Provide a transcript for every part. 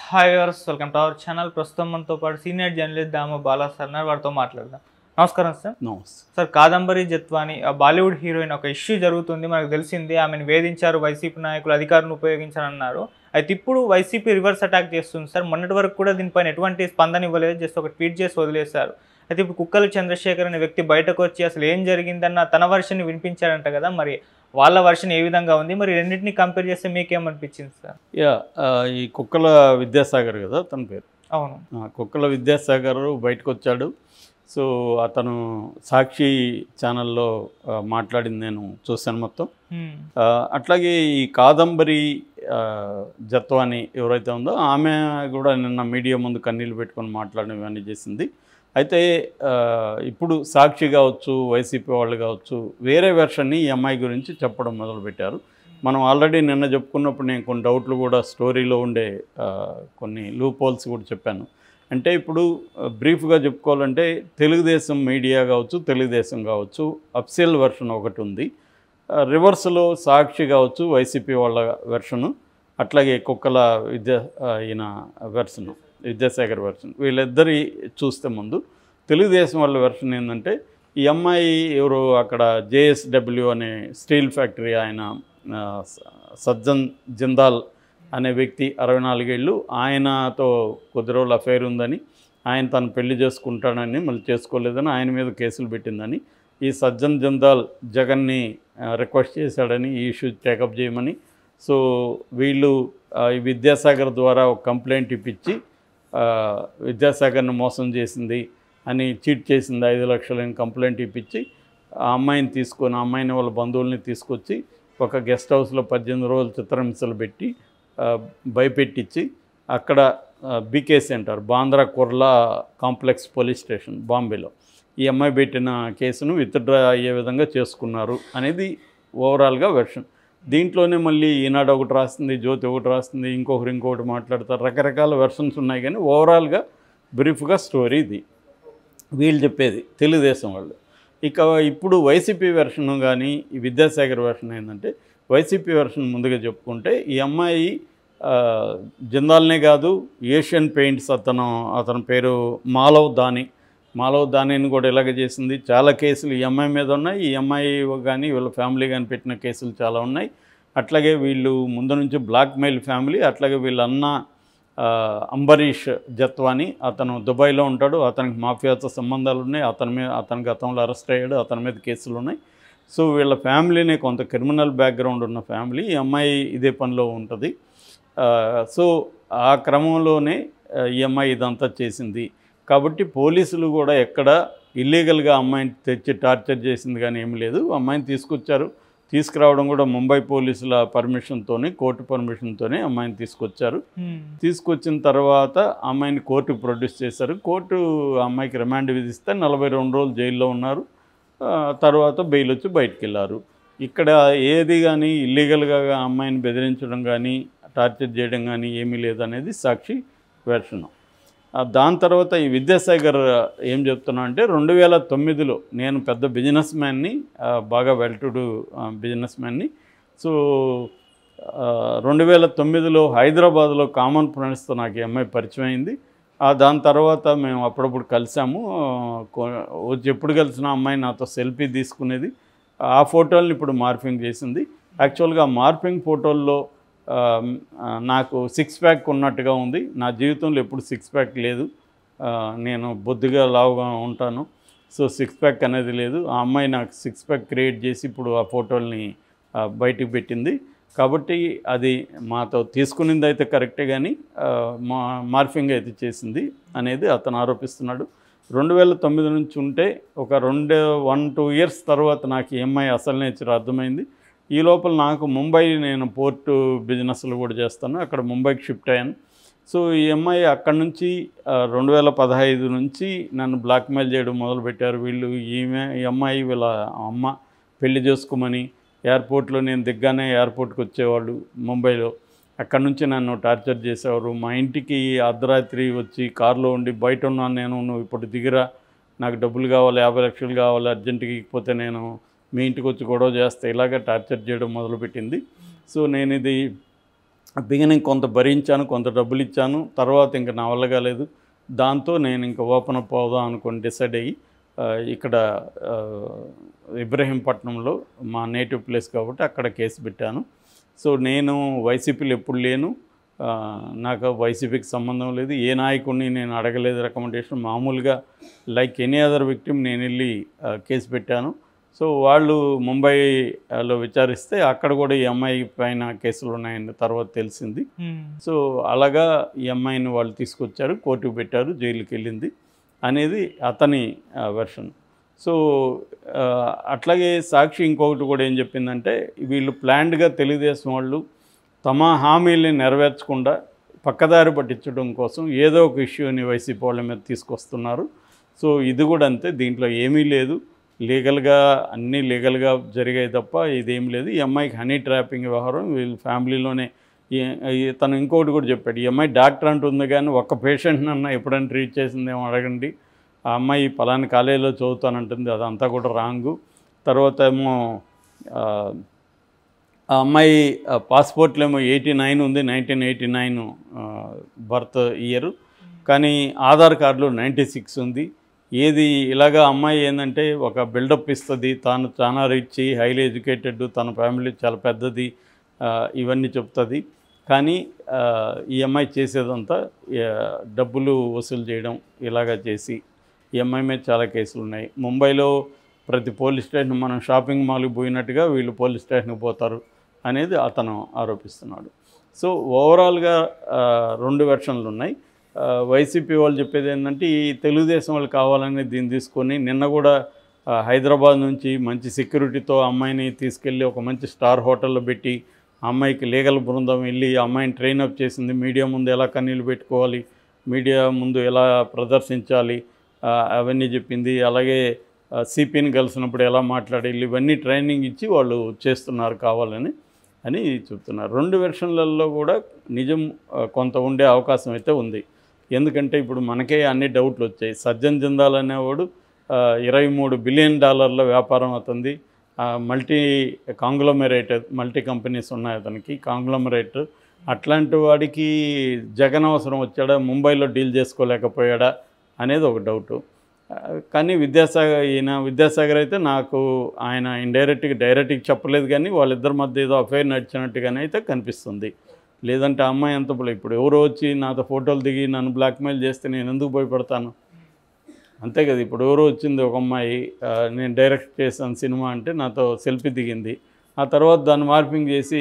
Hi viewers, welcome to our channel. ప్రస్తుతం మనతో పాటు సీనియర్ జర్నలిస్ట్ దామ బాలా సార్ ఉన్నారు. వారితో మాట్లాడదాం. నమస్కారం sir. Sir, Kadambari Jethwani Bollywood heroine ఒక ఇష్యూ జరుగుతుంది, మనకు తెలిసింది. ఆమెను వేధించారు, వైసీపీ నాయకులు అధికారులను ఉపయోగించారన్నారు. అయితే ఇప్పుడు వైసీపీ రివర్స్ అటాక్ చేస్తుంది సార్. మొన్నటి వరకు కూడా దీనిపైన ఎటువంటి స్పందన ఇవ్వలేదు, జస్ట్ ఒక ట్వీట్ చేసి వదిలేశారు. అయితే ఇప్పుడు కుక్కల చంద్రశేఖర్ అనే వ్యక్తి బయటకు వచ్చి అసలు ఏం జరిగిందన్న తన వర్షన్ వినిపించారంట కదా, మరి వాళ్ళ వర్షన్ ఏ విధంగా ఉంది, మరి రెండింటిని కంపేర్ చేస్తే మీకేమనిపించింది సార్? ఈ కుక్కల విద్యాసాగర్ కదా తన పేరు. అవును, కుక్కల విద్యాసాగర్ బయటకు వచ్చాడు. సో అతను సాక్షి ఛానల్లో మాట్లాడింది నేను చూశాను మొత్తం. అట్లాగే ఈ కాదంబరి జత్వాని ఎవరైతే ఉందో ఆమె కూడా నిన్న మీడియా ముందు కన్నీళ్ళు పెట్టుకొని మాట్లాడడం ఇవన్నీ చేసింది. అయితే ఇప్పుడు సాక్షి కావచ్చు, వైసీపీ వాళ్ళు కావచ్చు, వేరే వెర్షన్ని ఈ అమ్మాయి గురించి చెప్పడం మొదలుపెట్టారు. మనం ఆల్రెడీ నిన్న చెప్పుకున్నప్పుడు నేను కొన్ని డౌట్లు కూడా స్టోరీలో ఉండే కొన్ని లూప్ హోల్స్ కూడా చెప్పాను. అంటే ఇప్పుడు బ్రీఫ్గా చెప్పుకోవాలంటే తెలుగుదేశం మీడియా కావచ్చు, తెలుగుదేశం కావచ్చు, అఫీషియల్ వెర్షన్ ఒకటి ఉంది. రివర్స్లో సాక్షి కావచ్చు, వైసీపీ వాళ్ళ వెర్షను, అట్లాగే కుక్కల ఈయన వెర్షను, విద్యాసాగర్ వెర్షన్, వీళ్ళిద్దరి చూస్తే ముందు తెలుగుదేశం వాళ్ళ వెర్షన్ ఏంటంటే ఈ అమ్మాయి ఎవరు అక్కడ జేఎస్డబ్ల్యూ అనే స్టీల్ ఫ్యాక్టరీ ఆయన సజ్జన్ జిందాల్ అనే వ్యక్తి 64 ఏళ్ళు, ఆయనతో కొద్ది రోజులు అఫైర్ ఉందని, ఆయన తను పెళ్లి చేసుకుంటాడని మళ్ళీ చేసుకోలేదని ఆయన మీద కేసులు పెట్టిందని, ఈ సజ్జన్ జిందాల్ జగన్ని రిక్వెస్ట్ చేశాడని ఈ ఇష్యూ టేకప్ చేయమని, సో వీళ్ళు ఈ విద్యాసాగర్ ద్వారా ఒక కంప్లైంట్ ఇప్పించి విద్యాసాగర్ని మోసం చేసింది అని, చీట్ చేసింది 5 లక్షలని కంప్లైంట్ ఇప్పించి ఆ అమ్మాయిని తీసుకొని, ఆ అమ్మాయిని వాళ్ళ బంధువుల్ని తీసుకొచ్చి ఒక గెస్ట్ హౌస్లో 18 రోజులు చిత్రహింసలు పెట్టి భయపెట్టించి అక్కడ BK centre, Bandra Kurla complex police station బాంబేలో ఈ అమ్మాయి పెట్టిన కేసును విత్డ్రా అయ్యే విధంగా చేసుకున్నారు అనేది ఓవరాల్గా వెర్షన్. దీంట్లోనే మళ్ళీ ఈనాడు ఒకటి రాస్తుంది, జ్యోతి ఒకటి రాస్తుంది, ఇంకొకటి మాట్లాడతారు, రకరకాల వెర్షన్స్ ఉన్నాయి. కానీ ఓవరాల్గా బ్రీఫ్గా స్టోరీ ఇది వీళ్ళు చెప్పేది తెలుగుదేశం వాళ్ళు. ఇక ఇప్పుడు వైసీపీ వెర్షన్ కానీ ఈ విద్యాసాగర్ వెర్షన్ ఏంటంటే, వైసీపీ వెర్షన్ ముందుగా చెప్పుకుంటే ఈ అమ్మాయి జిందాల్నే కాదు, ఏషియన్ పెయింట్స్ అతని పేరు మాలవ్ దానిని కూడా ఇలాగ చేసింది. చాలా కేసులు ఈ అమ్మాయి మీద ఉన్నాయి. ఈ అమ్మాయి కానీ వీళ్ళ ఫ్యామిలీ కానీ పెట్టిన కేసులు చాలా ఉన్నాయి. అట్లాగే వీళ్ళు ముందు నుంచి బ్లాక్మెయిల్ ఫ్యామిలీ. అట్లాగే వీళ్ళ అన్న అంబరీష్ జత్వాని, అతను దుబాయ్లో ఉంటాడు, అతనికి మాఫియాతో సంబంధాలు ఉన్నాయి, అతని గతంలో అరెస్ట్ అయ్యాడు, అతని మీద కేసులు ఉన్నాయి. సో వీళ్ళ ఫ్యామిలీనే కొంత క్రిమినల్ బ్యాక్గ్రౌండ్ ఉన్న ఫ్యామిలీ. ఈ అమ్మాయి ఇదే పనిలో ఉంటుంది. సో ఆ క్రమంలోనే ఈ అమ్మాయి ఇదంతా చేసింది. కాబట్టి పోలీసులు కూడా ఎక్కడ ఇల్లీగల్గా అమ్మాయిని తెచ్చి టార్చర్ చేసింది కానీ ఏమీ లేదు. అమ్మాయిని తీసుకురావడం కూడా ముంబై పోలీసుల పర్మిషన్తోనే, కోర్టు పర్మిషన్తోనే అమ్మాయిని తీసుకొచ్చారు. తీసుకొచ్చిన తర్వాత అమ్మాయిని కోర్టుకు ప్రొడ్యూస్ చేశారు. కోర్టు అమ్మాయికి రిమాండ్ విధిస్తే 42 రోజులు జైల్లో ఉన్నారు. తర్వాత బెయిల్ వచ్చి బయటికి వెళ్ళారు. ఇక్కడ ఏది కానీ ఇల్లీగల్గా అమ్మాయిని బెదిరించడం కానీ టార్చర్ చేయడం కానీ ఏమీ లేదనేది సాక్షి వెర్షను. దాని తర్వాత ఈ విద్యాసాగర్ ఏం చెప్తున్నా అంటే, 2009లో నేను పెద్ద బిజినెస్ మ్యాన్ని, బాగా వెల్ టు డూ బిజినెస్ మ్యాన్ని. సో 2009లో హైదరాబాద్లో కామన్ ఫ్రెండ్స్తో నాకు ఈ అమ్మాయి పరిచయం అయింది. దాని తర్వాత మేము అప్పుడప్పుడు కలిసాము. ఎప్పుడు కలిసిన అమ్మాయి నాతో సెల్ఫీ తీసుకునేది. ఆ ఫోటోలను ఇప్పుడు మార్ఫింగ్ చేసింది. యాక్చువల్గా ఆ మార్ఫింగ్ ఫోటోల్లో నాకు 6 ప్యాక్ ఉన్నట్టుగా ఉంది. నా జీవితంలో ఎప్పుడు 6 ప్యాక్ లేదు. నేను బొద్దుగా లావుగా ఉంటాను. సో 6 ప్యాక్ అనేది లేదు. ఆ అమ్మాయి నాకు 6 ప్యాక్ క్రియేట్ చేసి ఇప్పుడు ఆ ఫోటోల్ని బయటికి పెట్టింది. కాబట్టి అది మాతో తీసుకునింది అయితే కరెక్టే, కానీ మార్ఫింగ్ అయితే చేసింది అనేది అతను ఆరోపిస్తున్నాడు. 2009 నుంచి ఉంటే ఒక 1-2 ఇయర్స్ తర్వాత నాకు ఈ అమ్మాయి అసలు నేచర్ అర్థమైంది. ఈ లోపల నాకు ముంబై, నేను పోర్టు బిజినెస్లు కూడా చేస్తాను, అక్కడ ముంబైకి షిఫ్ట్ అయ్యాను. సో ఈ అమ్మాయి అక్కడి నుంచి 2015 నుంచి నన్ను బ్లాక్మెయిల్ చేయడం మొదలుపెట్టారు వీళ్ళు. ఈ అమ్మాయి వీళ్ళ అమ్మ పెళ్లి చేసుకోమని ఎయిర్పోర్ట్లో, నేను దిగ్గానే ఎయిర్పోర్ట్కి వచ్చేవాళ్ళు ముంబైలో. అక్కడి నుంచి నన్ను టార్చర్ చేసేవారు. మా ఇంటికి అర్ధరాత్రి వచ్చి కారులో ఉండి, బయట ఉన్నాను నేను, నువ్వు ఇప్పుడు దిగిరా, నాకు డబ్బులు కావాలి, 50 లక్షలు కావాలి అర్జెంటుగా, ఇకపోతే నేను మీ ఇంటికి వచ్చి గొడవ చేస్తే, ఇలాగ టార్చర్ చేయడం మొదలుపెట్టింది. సో నేను ఇది బిగినింగ్ కొంత భరించాను, కొంత డబ్బులు ఇచ్చాను. తర్వాత ఇంకా నా వల్ల కాలేదు. దాంతో నేను ఇంకా ఓపెన్ అప్ అవుదాం అనుకుని డిసైడ్ అయ్యి ఇక్కడ ఇబ్రహీంపట్నంలో మా నేటివ్ ప్లేస్ కాబట్టి అక్కడ కేసు పెట్టాను. సో నేను వైసీపీలో ఎప్పుడు లేను, నాకు వైసీపీకి సంబంధం లేదు, ఏ నాయకుడిని నేను అడగలేదు రికమెండేషన్. మామూలుగా లైక్ ఎనీ అదర్ విక్టిమ్ నేను వెళ్ళి కేసు పెట్టాను. సో వాళ్ళు ముంబైలో విచారిస్తే అక్కడ కూడా ఈ అమ్మాయి పైన కేసులు ఉన్నాయని తర్వాత తెలిసింది. సో అలాగా ఈ అమ్మాయిని వాళ్ళు తీసుకొచ్చారు, కోర్టుకు పెట్టారు, జైలుకి వెళ్ళింది అనేది అతని వెర్షన్. సో అట్లాగే సాక్షి ఇంకొకటి కూడా ఏం చెప్పిందంటే, వీళ్ళు ప్లాన్డ్గా తెలుగుదేశం వాళ్ళు తమ హామీల్ని నెరవేర్చకుండా పక్కదారి పట్టించడం కోసం ఏదో ఒక ఇష్యూని వైసీపీ వాళ్ళ మీద తీసుకొస్తున్నారు. సో ఇది కూడా అంతే, దీంట్లో ఏమీ లేదు, లీగల్గా అన్నీ లీగల్గా జరిగాయి తప్ప ఇదేం లేదు. ఈ అమ్మాయికి హనీ ట్రాపింగ్ వ్యవహారం వీళ్ళ ఫ్యామిలీలోనే. తను ఇంకోటి కూడా చెప్పాడు, ఈ అమ్మాయి డాక్టర్ అంటుంది కానీ ఒక్క పేషెంట్ని అన్నా ఎప్పుడైనా ట్రీట్ చేసిందేమో అడగండి. ఆ అమ్మాయి పలానా కాలేజీలో చదువుతానంటుంది, అదంతా కూడా రాంగు. తర్వాత ఏమో ఆ అమ్మాయి పాస్పోర్ట్లో ఏమో 89 ఉంది, 1989 బర్త్ ఇయర్, కానీ ఆధార్ కార్డులో 96 ఉంది. ఏది ఇలాగా అమ్మాయి ఏంటంటే ఒక బిల్డప్ ఇస్తుంది, తాను చాలా రిచ్, హైలీ ఎడ్యుకేటెడ్, తన ఫ్యామిలీ చాలా పెద్దది, ఇవన్నీ చెప్తుంది. కానీ ఈ అమ్మాయి చేసేదంతా డబ్బులు వసూలు చేయడం ఇలాగా చేసి ఈ అమ్మాయి మీద చాలా కేసులు ఉన్నాయి. ముంబైలో ప్రతి పోలీస్ స్టేషన్ మనం షాపింగ్ మాల్కి పోయినట్టుగా వీళ్ళు పోలీస్ స్టేషన్కి పోతారు అనేది అతను ఆరోపిస్తున్నాడు. సో ఓవరాల్గా 2 వెర్షన్లు ఉన్నాయి. వైసీపీ వాళ్ళు చెప్పేది ఏంటంటే, ఈ తెలుగుదేశం వాళ్ళు కావాలని దీన్ని తీసుకొని నిన్న కూడా హైదరాబాద్ నుంచి మంచి సెక్యూరిటీతో అమ్మాయిని తీసుకెళ్ళి ఒక మంచి స్టార్ హోటల్లో పెట్టి అమ్మాయికి లీగల్ బృందం వెళ్ళి అమ్మాయిని ట్రైనప్ చేసింది. మీడియా ముందు ఎలా కన్నీళ్ళు పెట్టుకోవాలి, మీడియా ముందు ఎలా ప్రదర్శించాలి అవన్నీ చెప్పింది. అలాగే సిపిని కలిసినప్పుడు ఎలా మాట్లాడాలి, ఇవన్నీ ట్రైనింగ్ ఇచ్చి వాళ్ళు చేస్తున్నారు కావాలని అని చెప్తున్నారు. 2 వెర్షన్లలో కూడా నిజం కొంత ఉండే అవకాశం అయితే ఉంది. ఎందుకంటే ఇప్పుడు మనకే అన్ని డౌట్లు వచ్చాయి. సజ్జన్ జిందాల్ అనేవాడు $23 బిలియన్ వ్యాపారం అవుతుంది. మల్టీ కాంగ్లోమరేట్, మల్టీ కంపెనీస్ ఉన్నాయి అతనికి, కాంగ్లోమరేట్. అట్లాంటి వాడికి జగన్ అవసరం వచ్చాడా, ముంబైలో డీల్ చేసుకోలేకపోయాడా అనేది ఒక డౌటు. కానీ విద్యాసాగర్ అయితే నాకు ఆయన డైరెక్ట్గా చెప్పలేదు, కానీ వాళ్ళిద్దరి మధ్య ఏదో అఫైర్ నడిచినట్టుగానే అయితే కనిపిస్తుంది. లేదంటే అమ్మాయి అంత ఇప్పుడు ఎవరో వచ్చి నాతో ఫోటోలు దిగి నన్ను బ్లాక్మెయిల్ చేస్తే నేను ఎందుకు భయపడతాను? అంతే కదా. ఇప్పుడు ఎవరో వచ్చింది ఒక అమ్మాయి, నేను డైరెక్ట్ చేశాను సినిమా అంటే నాతో సెల్ఫీ దిగింది, ఆ తర్వాత దాన్ని మార్పింగ్ చేసి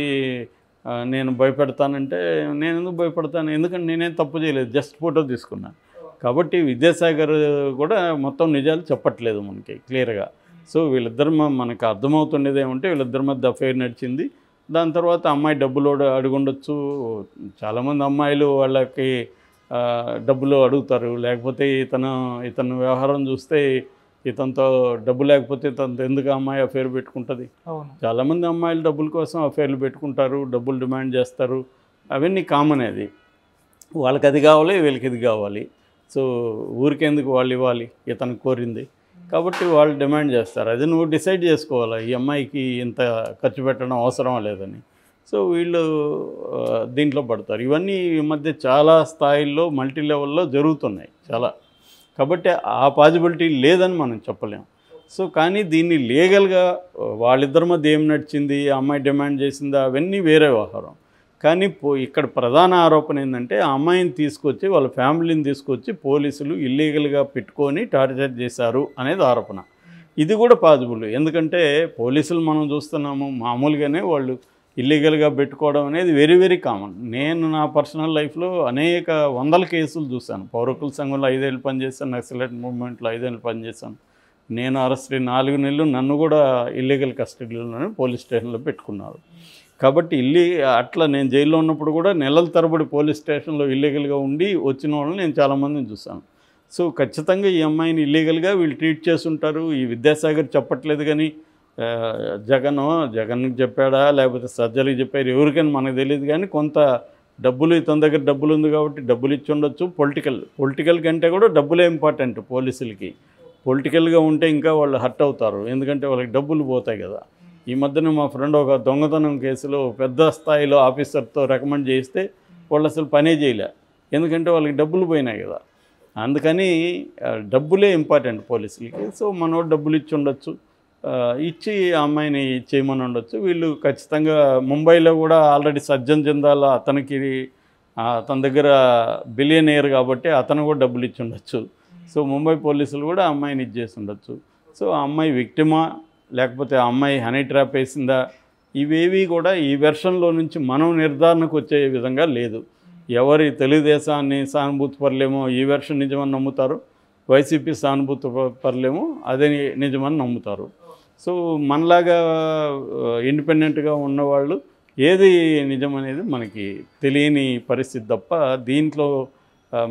నేను భయపెడతానంటే నేను ఎందుకు భయపడతాను? ఎందుకంటే నేనేం తప్పు చేయలేదు, జస్ట్ ఫోటో తీసుకున్నాను. కాబట్టి విద్యాసాగర్ కూడా మొత్తం నిజాలు చెప్పట్లేదు మనకి క్లియర్గా. సో వీళ్ళిద్దరు మనకు అర్థమవుతుండేది ఏమంటే వీళ్ళిద్దరి మధ్య అఫైర్ నడిచింది. దాని తర్వాత అమ్మాయి డబ్బులు అడుగుండొచ్చు. చాలామంది అమ్మాయిలు వాళ్ళకి డబ్బులు అడుగుతారు. లేకపోతే ఇతను వ్యవహారం చూస్తే ఇతనితో డబ్బు లేకపోతే తనతో ఎందుకు అమ్మాయి అఫైర్ పెట్టుకుంటుంది? చాలామంది అమ్మాయిలు డబ్బుల కోసం అఫైర్లు పెట్టుకుంటారు, డబ్బులు డిమాండ్ చేస్తారు. అవన్నీ కామన్. అది వాళ్ళకి అది కావాలి, వీళ్ళకి ఇది కావాలి. సో ఊరికెందుకు వాళ్ళు ఇవ్వాలి ఇతను కోరింది? కాబట్టి వాళ్ళు డిమాండ్ చేస్తారు. అది నువ్వు డిసైడ్ చేసుకోవాలి, ఈ అమ్మాయికి ఇంత ఖర్చు పెట్టడం అవసరమా లేదని. సో వీళ్ళు దీంట్లో పడతారు. ఇవన్నీ ఈ మధ్య చాలా స్థాయిల్లో మల్టీ లెవెల్లో జరుగుతున్నాయి చాలా. కాబట్టి ఆ పాజిబిలిటీ లేదని మనం చెప్పలేము. సో కానీ దీన్ని లీగల్గా వాళ్ళిద్దరి మధ్య ఏం నడిచింది, ఆ అమ్మాయి డిమాండ్ చేసిందా, అవన్నీ వేరే వ్యవహారం. కానీ ఇక్కడ ప్రధాన ఆరోపణ ఏంటంటే, ఆ అమ్మాయిని తీసుకొచ్చి వాళ్ళ ఫ్యామిలీని తీసుకొచ్చి పోలీసులు ఇల్లీగల్గా పెట్టుకొని టార్చర్ చేశారు అనేది ఆరోపణ. ఇది కూడా పాజిబుల్. ఎందుకంటే పోలీసులు మనం చూస్తున్నాము మామూలుగానే వాళ్ళు ఇల్లీగల్గా పెట్టుకోవడం అనేది వెరీ వెరీ కామన్. నేను నా పర్సనల్ లైఫ్లో అనేక వందల కేసులు చూశాను. పౌరకుల సంఘంలో 5 ఏళ్ళు పనిచేశాను, నక్సలైట్ మూవ్మెంట్లో 5 ఏళ్ళు పనిచేశాను. నేను అరెస్ట్ 4 నెలలు నన్ను కూడా ఇల్లీగల్ కస్టడీలోనే పోలీస్ స్టేషన్లో పెట్టుకున్నారు. కాబట్టి అట్లా నేను జైల్లో ఉన్నప్పుడు కూడా నెలల తరబడి పోలీస్ స్టేషన్లో ఇల్లీగల్గా ఉండి వచ్చిన వాళ్ళని నేను చాలామందిని చూశాను. సో ఖచ్చితంగా ఈ అమ్మాయిని ఇల్లీగల్గా వీళ్ళు ట్రీట్ చేస్తుంటారు. ఈ విద్యాసాగర్ చెప్పట్లేదు, కానీ జగన్కి చెప్పాడా లేకపోతే సజ్జలకి చెప్పారు ఎవరికైనా మనకు తెలియదు. కానీ కొంత డబ్బులు ఇతని దగ్గర డబ్బులు ఉంది కాబట్టి డబ్బులు ఇచ్చి ఉండొచ్చు. పొలిటికల్ కంటే కూడా డబ్బులే ఇంపార్టెంట్ పోలీసులకి. పొలిటికల్గా ఉంటే ఇంకా వాళ్ళు హర్ట్ అవుతారు, ఎందుకంటే వాళ్ళకి డబ్బులు పోతాయి కదా. ఈ మధ్యన మా ఫ్రెండ్ ఒక దొంగతనం కేసులో పెద్ద స్థాయిలో ఆఫీసర్తో రికమెండ్ చేస్తే వాళ్ళు అసలు పనే చేయలే, ఎందుకంటే వాళ్ళకి డబ్బులు పోయినాయి కదా. అందుకని డబ్బులే ఇంపార్టెంట్ పోలీసులకి. సో మనోడు డబ్బులు ఇచ్చి ఉండొచ్చు, ఇచ్చి ఆ అమ్మాయిని చేయమని ఉండొచ్చు. వీళ్ళు ఖచ్చితంగా ముంబైలో కూడా ఆల్రెడీ సజ్జన్ జిందాల్ అతనికి తన దగ్గర బిలియనియర్ కాబట్టి అతను కూడా డబ్బులు ఇచ్చి ఉండొచ్చు. సో ముంబై పోలీసులు కూడా ఆ అమ్మాయిని ఇచ్చేసి ఉండొచ్చు. సో ఆ అమ్మాయి విక్టిమా లేకపోతే ఆ అమ్మాయి హనీ ట్రాప్ వేసిందా, ఇవేవి కూడా ఈ వెర్షన్లో నుంచి మనం నిర్ధారణకు వచ్చే విధంగా లేదు. ఎవరి తెలుగుదేశాన్ని సానుభూతి పరలేమో ఈ వెర్షన్ నిజమని నమ్ముతారు, వైసీపీ సానుభూతి పరలేమో అదే నిజమని నమ్ముతారు. సో మనలాగా ఇండిపెండెంట్గా ఉన్నవాళ్ళు ఏది నిజమనేది మనకి తెలియని పరిస్థితి తప్ప దీంట్లో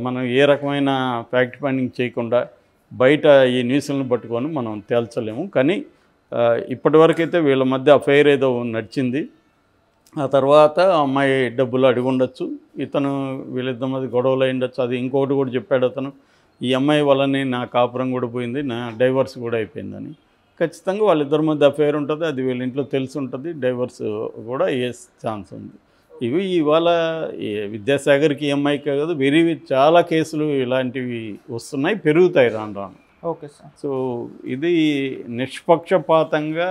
మనం ఏ రకమైన ఫ్యాక్ట్ ఫైండింగ్ చేయకుండా బయట ఈ న్యూస్లను పట్టుకొని మనం తేల్చలేము. కానీ ఇప్పటివరకైతే వీళ్ళ మధ్య అఫైర్ ఏదో నడిచింది. ఆ తర్వాత అమ్మాయి డబ్బులు అడిగి ఉండొచ్చు, ఇతను వీళ్ళిద్దరి మధ్య గొడవలు అయి ఉండొచ్చు. అది ఇంకొకటి కూడా చెప్పాడు అతను, ఈ అమ్మాయి వల్లనే నా కాపురం కూడా పోయింది, నా డైవర్స్ కూడా అయిపోయిందని. ఖచ్చితంగా వాళ్ళిద్దరి మధ్య అఫైర్ ఉంటుంది, అది వీళ్ళ ఇంట్లో తెలిసి ఉంటుంది, డైవర్స్ కూడా అయ్యే ఛాన్స్ ఉంది. ఇవి ఇవాళ విద్యాసాగర్కి ఈ అమ్మాయికి కాదు, చాలా కేసులు ఇలాంటివి వస్తున్నాయి, పెరుగుతాయి రాను రాను. Okay sir. సో ఇది నిష్పక్షపాతంగా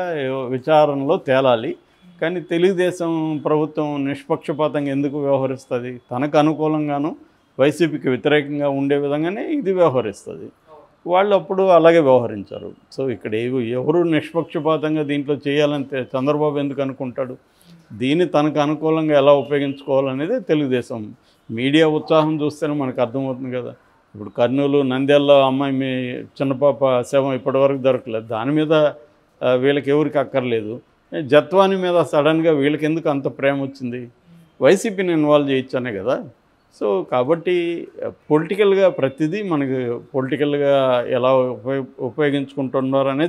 విచారణలో తేలాలి. కానీ తెలుగుదేశం ప్రభుత్వం నిష్పక్షపాతంగా ఎందుకు వ్యవహరిస్తుంది? తనకు అనుకూలంగాను వైసీపీకి వ్యతిరేకంగా ఉండే విధంగానే ఇది వ్యవహరిస్తుంది. వాళ్ళు అప్పుడు అలాగే వ్యవహరించారు. సో ఇక్కడ ఎవరు నిష్పక్షపాతంగా దీంట్లో చేయాలంటే చంద్రబాబు ఎందుకు అనుకుంటాడు? దీన్ని తనకు అనుకూలంగా ఎలా ఉపయోగించుకోవాలనేది తెలుగుదేశం మీడియా ఉత్సాహం చూస్తేనే మనకు అర్థమవుతుంది కదా. ఇప్పుడు కర్నూలు నంద్యాలలో అమ్మాయి చిన్నపాప శవం ఇప్పటివరకు దొరకలేదు, దాని మీద వీళ్ళకి ఎవరికి అక్కర్లేదు. జత్వాని మీద సడన్గా వీళ్ళకి ఎందుకు అంత ప్రేమ వచ్చింది? వైసీపీని ఇన్వాల్వ్ చేయొచ్చనే కదా. సో కాబట్టి పొలిటికల్గా ప్రతిదీ మనకి పొలిటికల్గా ఎలా ఉపయోగించుకుంటున్నారు అనేది